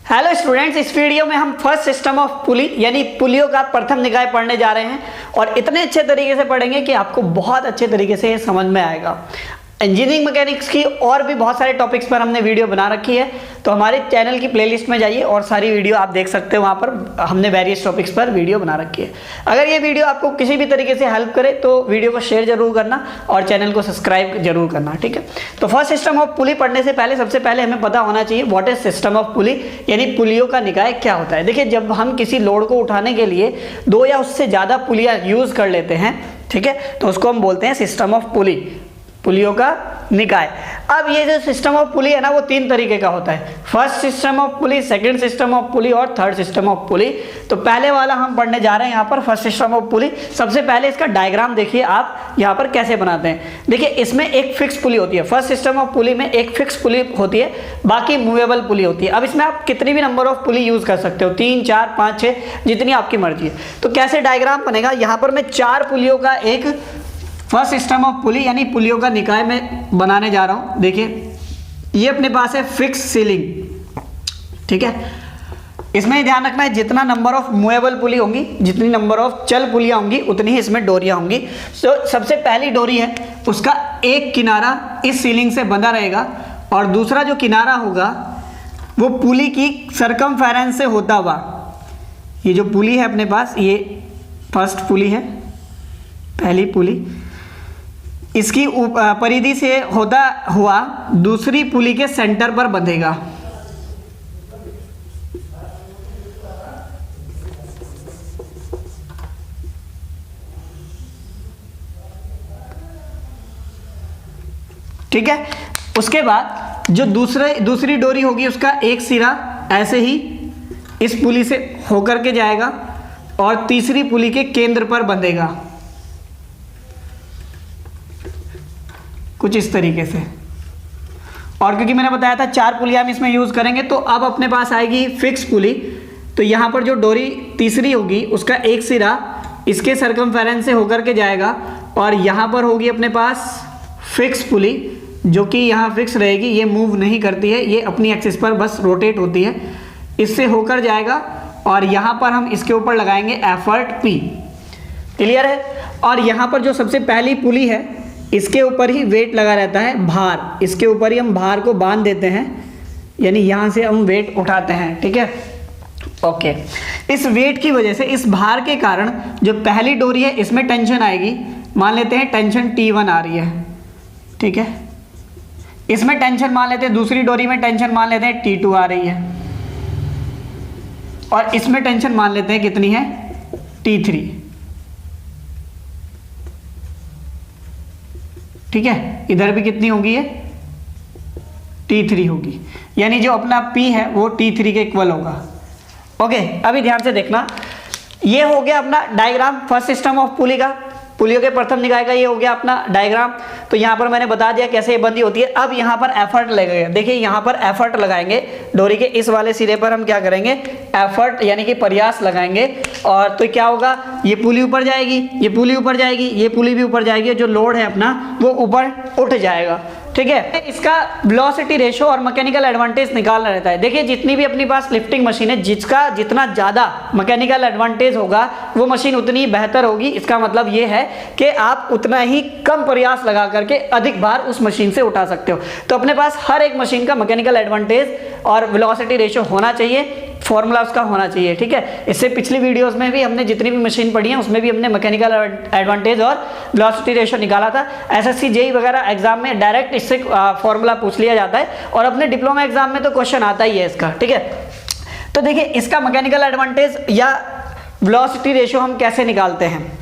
Hello students, इस video में हम फर्स्ट सिस्टम ऑफ पुली यानी पुलियों का प्रथम निकाय पढ़ने जा रहे हैं और इतने अच्छे तरीके से पढ़ेंगे कि आपको बहुत अच्छे तरीके से ये समझ में आएगा। इंजीनियरिंग मैकेनिक्स की और भी बहुत सारे टॉपिक्स पर हमने वीडियो बना रखी है, तो हमारे चैनल की प्लेलिस्ट में जाइए और सारी वीडियो आप देख सकते हो। वहाँ पर हमने वेरियस टॉपिक्स पर वीडियो बना रखी है। अगर ये वीडियो आपको किसी भी तरीके से हेल्प करे तो वीडियो को शेयर जरूर करना और चैनल को सब्सक्राइब जरूर करना, ठीक है। तो फर्स्ट सिस्टम ऑफ पुली पढ़ने से पहले सबसे पहले हमें पता होना चाहिए what is system of pulley यानी पुलियों का निकाय क्या होता है। देखिए, जब हम किसी लोड को उठाने के लिए दो या उससे ज़्यादा पुलियाँ यूज़ कर लेते हैं, ठीक है, तो उसको हम बोलते हैं सिस्टम ऑफ पुली, पुलियों का निकाय। अब ये जो सिस्टम ऑफ पुली है ना, वो तीन तरीके का होता है। First system of pulley, second system of pulley और थर्ड सिस्टम ऑफ पुली। तो पहले वाला हम पढ़ने जा रहे हैं यहाँ पर फर्स्ट सिस्टम ऑफ पुली। सबसे पहले इसका डायग्राम देखिए आप यहाँ पर कैसे बनाते हैं। देखिए, इसमें एक फिक्स पुली होती है। फर्स्ट सिस्टम ऑफ पुली में एक फिक्स पुली होती है, बाकी मूवेबल पुली होती है। अब इसमें आप कितनी भी नंबर ऑफ पुली यूज कर सकते हो, 3, 4, 5, 6, जितनी आपकी मर्जी है। तो कैसे डायग्राम बनेगा, यहाँ पर मैं 4 पुलियों का एक फर्स्ट सिस्टम ऑफ पुली यानी पुलियों का निकाय में बनाने जा रहा हूं। देखिए, ये अपने पास है फिक्स सीलिंग, ठीक है। इसमें ध्यान रखना है जितना नंबर ऑफ मूवेबल पुली होंगी, जितनी नंबर ऑफ चल पुलियां होंगी, उतनी ही इसमें डोरियां होंगी। तो सबसे पहली डोरी है, उसका एक किनारा इस सीलिंग से बंधा रहेगा और दूसरा जो किनारा होगा वो पुली की सरकमफेरेंस से होता हुआ, ये जो पुली है अपने पास, ये फर्स्ट पुली है, पहली पुली, इसकी परिधि से होता हुआ दूसरी पुली के सेंटर पर बंधेगा। ठीक है। उसके बाद जो दूसरी डोरी होगी, उसका एक सिरा ऐसे ही इस पुली से होकर के जाएगा और तीसरी पुली के केंद्र पर बंधेगा, कुछ इस तरीके से। और क्योंकि मैंने बताया था 4 पुलियां हम इसमें यूज करेंगे, तो अब अपने पास आएगी फिक्स पुली। तो यहां पर जो डोरी तीसरी होगी, उसका एक सिरा इसके सरकमफेरेंस से होकर के जाएगा और यहां पर होगी अपने पास फिक्स पुली, जो कि यहां फिक्स रहेगी, ये मूव नहीं करती है, ये अपनी एक्सिस पर बस रोटेट होती है, इससे होकर जाएगा और यहां पर हम इसके ऊपर लगाएंगे एफर्ट P। क्लियर है। और यहां पर जो सबसे पहली पुली है, इसके ऊपर ही वेट लगा रहता है, भार, इसके ऊपर ही हम भार को बांध देते हैं, यानी यहां से हम वेट उठाते हैं, ठीक है। ओके, इस वेट की वजह से, इस भार के कारण जो पहली डोरी है इसमें टेंशन आएगी। मान लेते हैं टेंशन T1 आ रही है, ठीक है। इसमें टेंशन मान लेते हैं, दूसरी डोरी में टेंशन मान लेते हैं T2 आ रही है और इसमें टेंशन मान लेते हैं कितनी है, T3, ठीक है। इधर भी कितनी होगी, ये T3 होगी, यानी जो अपना P है वो T3 के इक्वल होगा। ओके, अभी ध्यान से देखना, ये हो गया अपना diagram first system of pulley का, पुलियों के प्रथम निकाय का ये हो गया अपना डायग्राम। तो यहाँ पर मैंने बता दिया कैसे ये बंदी होती है। अब यहाँ पर एफर्ट लगेगा। देखिए, यहाँ पर एफर्ट लगाएंगे, डोरी के इस वाले सिरे पर हम क्या करेंगे, एफर्ट यानी कि प्रयास लगाएंगे। और तो क्या होगा, ये पुली ऊपर जाएगी, ये पुली ऊपर जाएगी, ये पुली भी ऊपर जाएगी, जो लोड है अपना वो ऊपर उठ जाएगा, ठीक है। इसका वेलोसिटी रेशो और मैकेनिकल एडवांटेज निकालना रहता है। देखिए, जितनी भी अपनी पास लिफ्टिंग मशीन है, जिसका जितना ज़्यादा मैकेनिकल एडवांटेज होगा वो मशीन उतनी बेहतर होगी। इसका मतलब ये है कि आप उतना ही कम प्रयास लगा करके अधिक भार उस मशीन से उठा सकते हो। तो अपने पास हर एक मशीन का मैकेनिकल एडवांटेज और वेलोसिटी रेशो होना चाहिए, फॉर्मूला उसका होना चाहिए, ठीक है। इससे पिछली वीडियोस में भी हमने जितनी भी मशीन पढ़ी है उसमें भी हमने मैकेनिकल एडवांटेज और वेलोसिटी रेशो निकाला था। एसएससी जेईई वगैरह एग्जाम में डायरेक्ट इससे फॉर्मूला पूछ लिया जाता है और अपने डिप्लोमा एग्जाम में तो क्वेश्चन आता ही है इसका, ठीक है। तो देखिए, इसका मैकेनिकल एडवांटेज या वेलोसिटी रेशो हम कैसे निकालते हैं।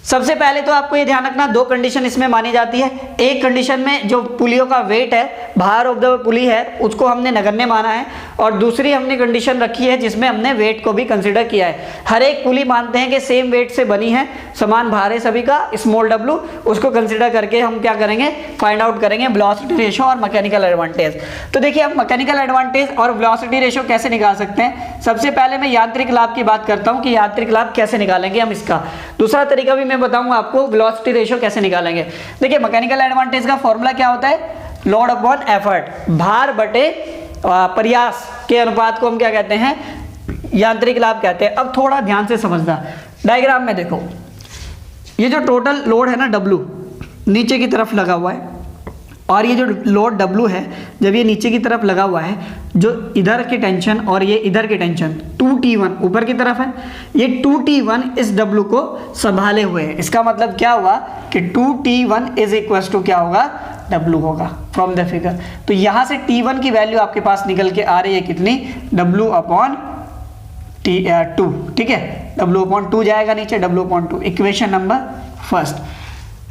सबसे पहले तो आपको ये ध्यान रखना, 2 कंडीशन इसमें मानी जाती है। एक कंडीशन में जो पुलियों का वेट है, भार ऑफ द पुली है, उसको हमने नगण्य माना है और दूसरी हमने कंडीशन रखी है जिसमें हमने वेट को भी कंसीडर किया है। हर एक पुली मानते हैं कि सेम वेट से बनी है, समान भार है सभी का, स्मॉल w, उसको कंसीडर करके हम क्या करेंगे, फाइंड आउट करेंगे वेलोसिटी रेशो और मैकेनिकल एडवांटेज। तो देखिए, अब मैकेनिकल एडवांटेज और वेलोसिटी रेशो कैसे निकाल सकते हैं। सबसे पहले मैं यांत्रिक लाभ की बात करता हूँ कि यांत्रिक लाभ कैसे निकालेंगे हम इसका। दूसरा तरीका भी मैं बताऊंगा आपको वेलोसिटी रेशो कैसे निकालेंगे। देखिए, मैकेनिकल एडवांटेज का फॉर्मूला क्या होता है, लोड अपॉन एफर्ट, भार बटे प्रयास के अनुपात को हम क्या कहते हैं, यांत्रिक लाभ कहते हैं। अब थोड़ा ध्यान से समझना, डायग्राम में देखो, ये जो टोटल लोड है ना W नीचे की तरफ लगा हुआ है, और ये जो लोड W है जब ये नीचे की तरफ लगा हुआ है, जो इधर की टेंशन और ये इधर की टेंशन 2T1 ऊपर की तरफ है, ये 2T1 इस W को संभाले हुए है। इसका मतलब क्या हुआ कि 2T1 इज इक्वल टू क्या होगा, W होगा फ्रॉम द फिगर। तो यहाँ से T1 की वैल्यू आपके पास निकल के आ रही है कितनी, W अपॉन 2, ठीक है, W अपॉन 2 जाएगा नीचे, W upon 2, equation number first.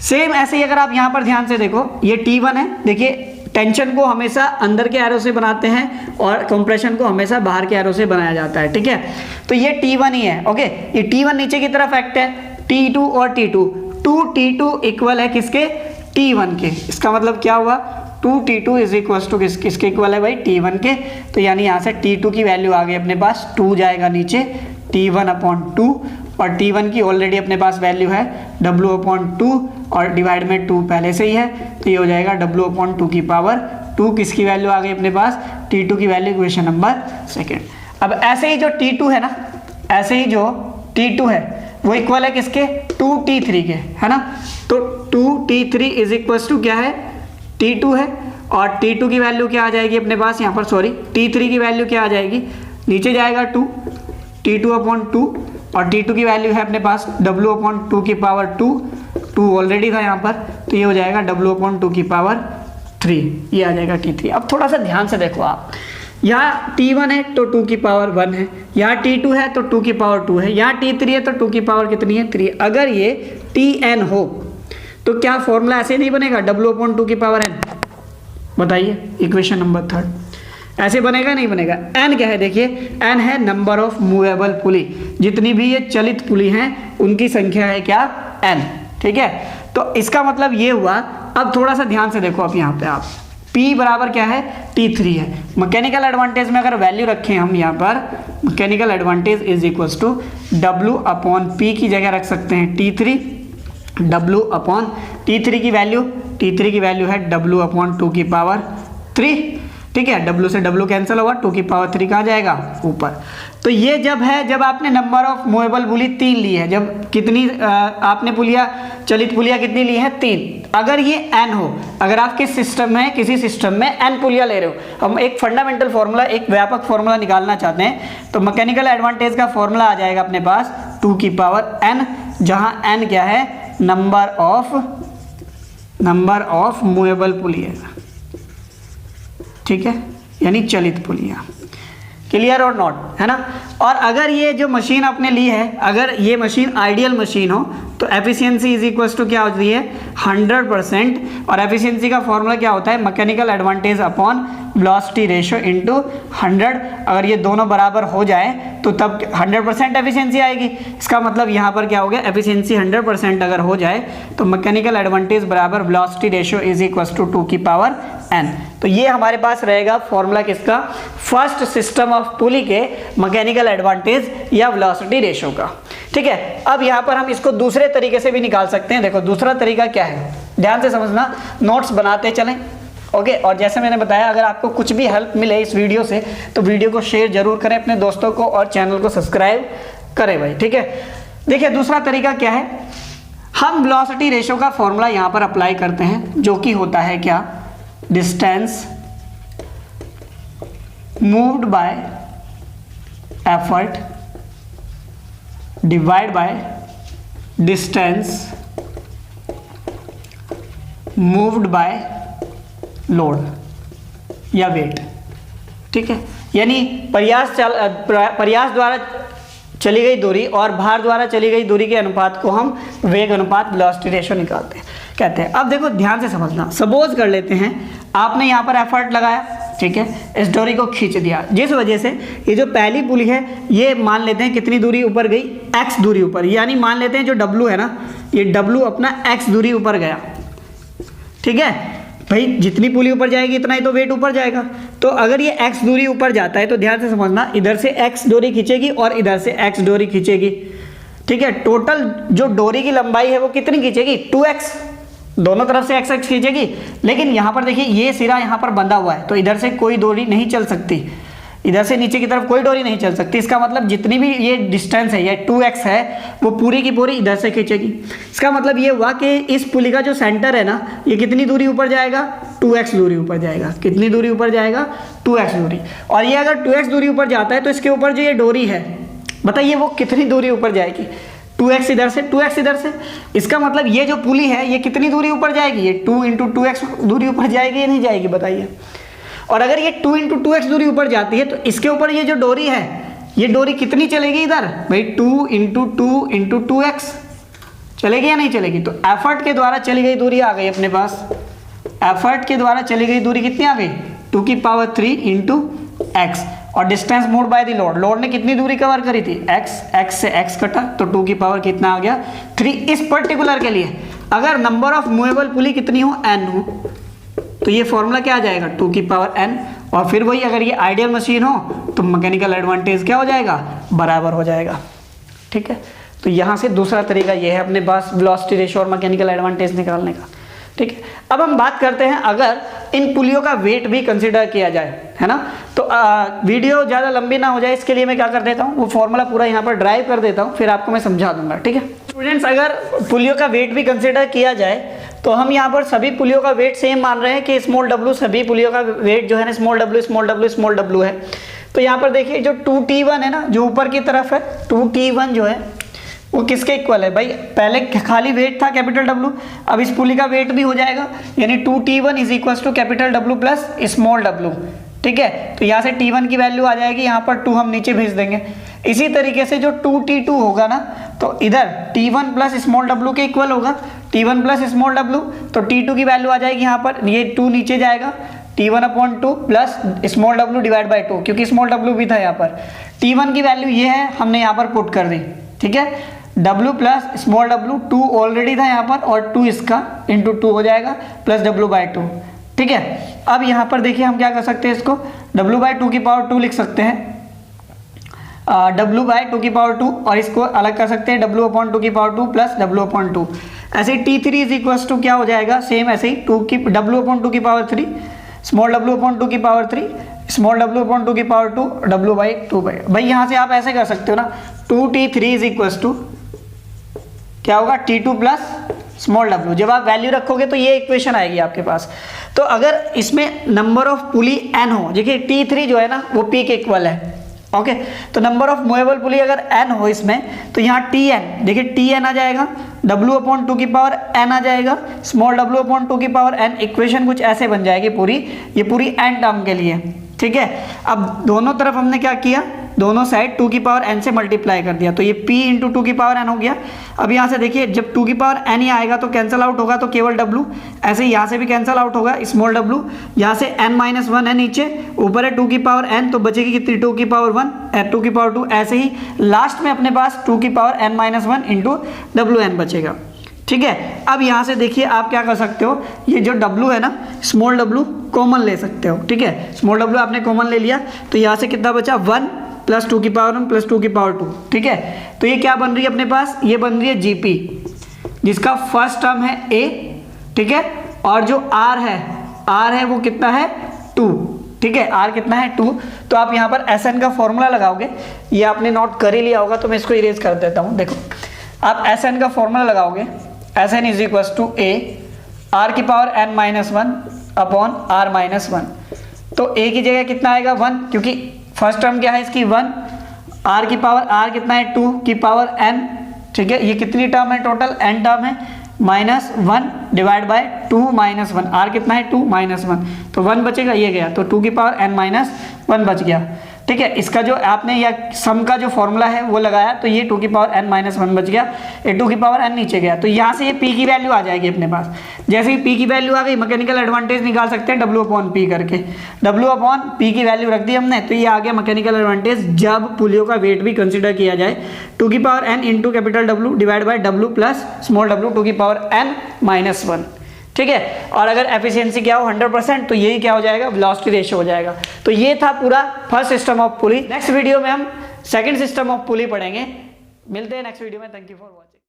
Same ऐसे ही अगर आप यहाँ पर ध्यान से देखो, ये T1 है, देखिए टेंशन को हमेशा अंदर के एरो से बनाते हैं और कंप्रेशन को हमेशा बाहर के एरो से बनाया जाता है, ठीक है। तो ये T1 ही है, ओके, ये T1 नीचे की तरफ एक्ट है, T2 और T2, 2T2 इक्वल है किसके, T1 के। इसका मतलब क्या हुआ, 2T2 इज इक्वल टू किसके इक्वल है भाई, T1 के। तो यानी यहाँ से T2 की वैल्यू आ गई अपने पास, 2 जाएगा नीचे, T1 अपॉन 2, और T1 की ऑलरेडी अपने पास वैल्यू है W अपॉन 2 और डिवाइड में 2 पहले से ही है, तो ये हो जाएगा W अपॉन 2 की पावर 2। किसकी वैल्यू आ गई अपने पास, T2 की वैल्यू, इक्वेशन नंबर सेकेंड। अब ऐसे ही जो T2 है ना, ऐसे ही जो T2 है वो इक्वल है किसके, 2T3 के, है ना। तो 2T3 इज इक्वल टू क्या है, T2 है, और T2 की वैल्यू क्या आ जाएगी अपने पास यहाँ पर, सॉरी T3 की वैल्यू क्या आ जाएगी, नीचे जाएगा 2, T2 अपॉन 2, और T2 की वैल्यू है अपने पास W अपॉन 2 की पावर 2 ऑलरेडी था यहाँ पर, तो ये हो जाएगा W अपॉन 2 की पावर 3, ये आ जाएगा T3। अब थोड़ा सा ध्यान से देखो आप, यहाँ T1 है तो 2 की पावर 1 है, यहाँ T2 है तो 2 की पावर 2 है, यहाँ T3 है तो 2 की पावर कितनी है, 3। अगर ये Tn हो तो क्या फॉर्मूला ऐसे नहीं बनेगा, W अपॉन 2 की पावर n, बताइए, इक्वेशन नंबर थर्ड। ऐसे बनेगा नहीं बनेगा। n क्या है, देखिए n है नंबर ऑफ मूवेबल पुली, जितनी भी ये चलित पुली हैं उनकी संख्या है क्या, n, ठीक है। तो इसका मतलब ये हुआ। अब थोड़ा सा ध्यान से देखो, अब यहाँ पे आप P बराबर क्या है, T3 है। मैकेनिकल एडवांटेज में अगर वैल्यू रखें हम यहाँ पर, mechanical advantage is equal to W upon P की जगह रख सकते हैं T3, W अपॉन T3 की वैल्यू है W अपॉन 2 की पावर 3, ठीक है। W से W कैंसिल होगा, 2 की पावर 3 कहाँ जाएगा, ऊपर। तो ये जब है, जब आपने नंबर ऑफ मूवेबल पुली 3 ली है, जब कितनी आपने पुलिया, चलित पुलिया कितनी ली है, 3। अगर ये n हो, अगर आपके सिस्टम में, किसी सिस्टम में n पुलिया ले रहे हो, हम एक फंडामेंटल फॉर्मूला, एक व्यापक फॉर्मूला निकालना चाहते हैं, तो मैकेनिकल एडवांटेज का फॉर्मूला आ जाएगा अपने पास 2 की पावर n, जहाँ n क्या है, नंबर ऑफ मूवेबल पुली है, ठीक है, यानी चलित पुलियाँ। क्लियर और नॉट, है ना। और अगर ये जो मशीन आपने ली है, अगर ये मशीन आइडियल मशीन हो, तो एफिशिएंसी इज इक्वल टू क्या होती है, 100%। और एफिशिएंसी का फॉर्मूला क्या होता है, mechanical advantage upon velocity ratio into 100। अगर ये दोनों बराबर हो जाए तो तब 100% एफिशिएंसी आएगी। इसका मतलब यहाँ पर क्या हो गया, एफिशिएंसी 100% अगर हो जाए तो मैकेनिकल एडवांटेज बराबर velocity ratio is equal to 2 की पावर n। तो ये हमारे पास रहेगा फॉर्मूला किसका, फर्स्ट सिस्टम ऑफ पुली के मैकेनिकल एडवांटेज या वेलोसिटी रेशियो का, ठीक है। अब यहाँ पर हम इसको दूसरे तरीके से भी निकाल सकते हैं। देखो दूसरा तरीका क्या है, ध्यान से समझना, नोट्स बनाते चलें, ओके। और जैसे मैंने बताया, अगर आपको कुछ भी हेल्प मिले इस वीडियो से तो वीडियो को शेयर जरूर करें अपने दोस्तों को, और चैनल को सब्सक्राइब करें भाई, ठीक है। देखिए दूसरा तरीका क्या है, हम वेलोसिटी रेशियो का फॉर्मूला यहाँ पर अप्लाई करते हैं, जो कि होता है क्या, distance moved by effort divide by distance moved by load या वेट, ठीक है। यानी प्रयास द्वारा चली गई दूरी और भार द्वारा चली गई दूरी के अनुपात को हम वेग अनुपात वेलोसिटी रेशियो निकालते हैं, कहते हैं। अब देखो ध्यान से समझना, सपोज कर लेते हैं आपने यहाँ पर एफर्ट लगाया, ठीक है, इस डोरी को खींच दिया, जिस वजह से ये जो पहली पुली है ये मान लेते हैं कितनी दूरी ऊपर गई, x दूरी ऊपर, यानी मान लेते हैं जो W है ना, ये W अपना x दूरी ऊपर गया, ठीक है भाई। जितनी पुली ऊपर जाएगी इतना ही तो वेट ऊपर जाएगा। तो अगर ये x दूरी ऊपर जाता है तो ध्यान से समझना, इधर से x डोरी खींचेगी और इधर से x डोरी खींचेगी, ठीक है। टोटल जो डोरी की लंबाई है वो कितनी खींचेगी, 2x, दोनों तरफ से एक्स एक्स खींचेगी, लेकिन यहाँ पर देखिए ये सिरा यहाँ पर बंधा हुआ है, तो इधर से कोई डोरी नहीं चल सकती, इधर से नीचे की तरफ कोई डोरी नहीं चल सकती। इसका मतलब जितनी भी ये डिस्टेंस है, ये 2x है, वो पूरी की पूरी इधर से खींचेगी। इसका मतलब ये हुआ कि इस पुली का जो सेंटर है ना, ये कितनी दूरी ऊपर जाएगा, 2x दूरी ऊपर जाएगा। कितनी दूरी ऊपर जाएगा, 2x दूरी। और ये अगर 2x दूरी ऊपर जाता है तो इसके ऊपर जो ये डोरी है, बताइए वो कितनी दूरी ऊपर जाएगी, 2x इधर से, 2x इधर से। इसका मतलब ये जो पुली है ये कितनी दूरी ऊपर जाएगी, ये 2 × 2x दूरी ऊपर जाएगी या नहीं जाएगी, बताइए। और अगर ये 2 × 2x दूरी ऊपर जाती है तो इसके ऊपर ये जो डोरी है, ये डोरी कितनी चलेगी इधर भाई, 2 × 2 × 2x चलेगी या नहीं चलेगी। तो एफर्ट के द्वारा चली गई दूरी आ गई अपने पास, एफर्ट के द्वारा चली गई दूरी कितनी आ गई, 2³ 3 × x। और distance moved by the load, load ने कितनी दूरी कवर करी थी, x से x कटा तो 2 कितना आ गया 3। इस पर्टिकुलर के लिए अगर नंबर ऑफ मूवेबल पुली कितनी हो, n हो, तो ये फॉर्मूला क्या आ जाएगा, 2n। और फिर वही अगर ये आइडियल मशीन हो तो मैकेनिकल एडवांटेज क्या हो जाएगा, बराबर हो जाएगा। ठीक है, तो यहाँ से दूसरा तरीका ये है अपने पास वेलोसिटी रेशियो और मैकेनिकल एडवांटेज निकालने का। ठीक है, अब हम बात करते हैं अगर इन पुलियों का वेट भी कंसिडर किया जाए, है ना। तो वीडियो ज़्यादा लंबी ना हो जाए इसके लिए मैं क्या कर देता हूँ, वो फॉर्मूला पूरा यहाँ पर ड्राइव कर देता हूँ, फिर आपको मैं समझा दूंगा। ठीक है स्टूडेंट्स, अगर पुलियों का वेट भी कंसिडर किया जाए तो हम यहाँ पर सभी पुलियों का वेट सेम मान रहे हैं कि स्मॉल w, सभी पुलियों का वेट जो है ना स्मॉल w है। तो यहाँ पर देखिए जो 2T1 है ना, जो ऊपर की तरफ है 2T1 जो है वो किसके इक्वल है भाई, पहले खाली वेट था कैपिटल W, अब इस पुली का वेट भी हो जाएगा, यानी 2T1 = capital W plus small w। ठीक है, तो यहाँ से T1 की वैल्यू आ जाएगी, यहाँ पर 2 हम नीचे भेज देंगे। इसी तरीके से जो 2T2 होगा ना, तो इधर T1 प्लस स्मॉल w के इक्वल होगा, T1 प्लस स्मॉल w, तो T2 की वैल्यू आ जाएगी यहाँ पर, ये 2 नीचे जाएगा, T1/2 plus small w divide by 2, क्योंकि स्मॉल w भी था यहाँ पर। T1 की वैल्यू ये है, हमने यहाँ पर पुट कर दी। ठीक है, w plus small w, 2 already था यहाँ पर, और 2 इसका × 2 हो जाएगा प्लस w/2। ठीक है, अब यहाँ पर देखिए हम क्या कर सकते हैं, इसको w/2 लिख सकते हैं, w/2 और इसको अलग कर सकते हैं w/2 प्लस w/2। ऐसे T3 क्या हो जाएगा, सेम ऐसे ही w/2 small w/2 small w/2 w/2। भाई यहाँ से आप ऐसे कर सकते हो ना, 2T3 क्या होगा, T2 प्लस स्मॉल w। जब आप वैल्यू रखोगे तो ये इक्वेशन आएगी आपके पास। तो अगर इसमें नंबर ऑफ पुली n हो, देखिए T3 जो है ना वो P के इक्वल है। ओके, तो नंबर ऑफ मूवेबल पुली अगर n हो इसमें, तो यहाँ Tn, देखिए Tn आ जाएगा, w/2n आ जाएगा, स्मॉल w/2n। इक्वेशन कुछ ऐसे बन जाएगी पूरी, ये पूरी n टर्म के लिए। ठीक है, अब दोनों तरफ हमने क्या किया, दोनों साइड 2n से मल्टीप्लाई कर दिया, तो ये p × 2n हो गया। अब यहाँ से देखिए जब 2n ही आएगा तो कैंसिल आउट होगा, तो केवल w, ऐसे ही यहाँ से भी कैंसिल आउट होगा स्मॉल w, यहाँ से n-1 है नीचे, ऊपर है 2n, तो बचेगी कितनी 2 2 ऐसे ही लास्ट में अपने पास 2n-1 × wn बचेगा। ठीक है, अब यहाँ से देखिए आप क्या कर सकते हो, ये जो w है ना स्मॉल w कॉमन ले सकते हो। ठीक है, स्मॉल w आपने कॉमन ले लिया, तो यहाँ से कितना बचा 1 प्लस 2n प्लस 2। ठीक है, तो ये क्या बन रही है अपने पास, ये बन रही है Gp, जिसका फर्स्ट टर्म है a। ठीक है, और जो r है वो कितना है 2। ठीक है, r कितना है 2। तो आप यहाँ पर Sn का फॉर्मूला लगाओगे, ये आपने नोट कर ही लिया होगा, तो मैं इसको इरेज कर देता हूँ। देखो आप Sn का फॉर्मूला लगाओगे, Sn = a r⁻n-1 upon r-1। तो a की जगह कितना आएगा 1, क्योंकि फर्स्ट टर्म क्या है इसकी 1, r कितना है 2n। ठीक है, ये कितनी टर्म है टोटल, n टर्म है, -1 डिवाइड बाय 2 -1, r कितना है 2 -1, तो 1 बचेगा, ये गया, तो 2n-1 बच गया। ठीक है, इसका जो आपने या सम का जो फॉर्मूला है वो लगाया, तो ये 2n-1 बच गया, ये 2n नीचे गया, तो यहाँ से ये p की वैल्यू आ जाएगी अपने पास। जैसे ही p की वैल्यू आ गई, मैकेनिकल एडवांटेज निकाल सकते हैं w/p करके, w/p की वैल्यू रख दी हमने, तो ये आ गया मैकेनिकल एडवांटेज जब पुलियों का वेट भी कंसिडर किया जाए, 2n × capital W divide by w plus small w 2n-1। ठीक है, और अगर एफिशिएंसी क्या हो 100%, तो यही क्या हो जाएगा, वेलोसिटी रेशियो हो जाएगा। तो ये था पूरा first system of pulley. Next video में हम सेकंड सिस्टम ऑफ पुली पढ़ेंगे। मिलते हैं नेक्स्ट वीडियो में। Thank you for watching.